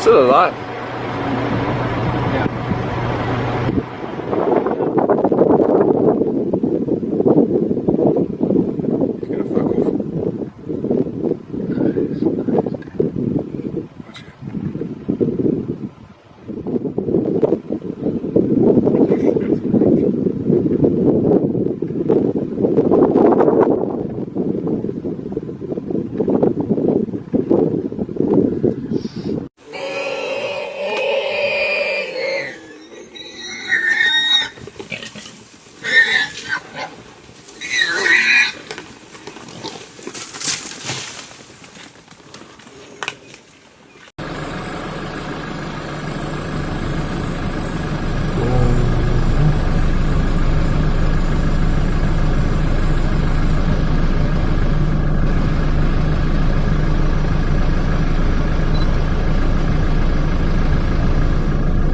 Still alive.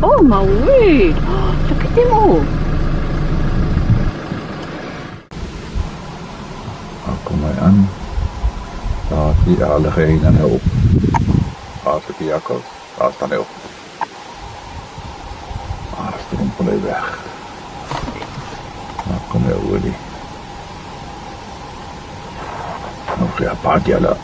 Oh my word! Look at them all. Kom maar aan. Daar die alle geen en hulp. Als ik die akkoord, daar staan heel. Strompelen weg. Nou, kom heel goed. Nog ja, paar keer.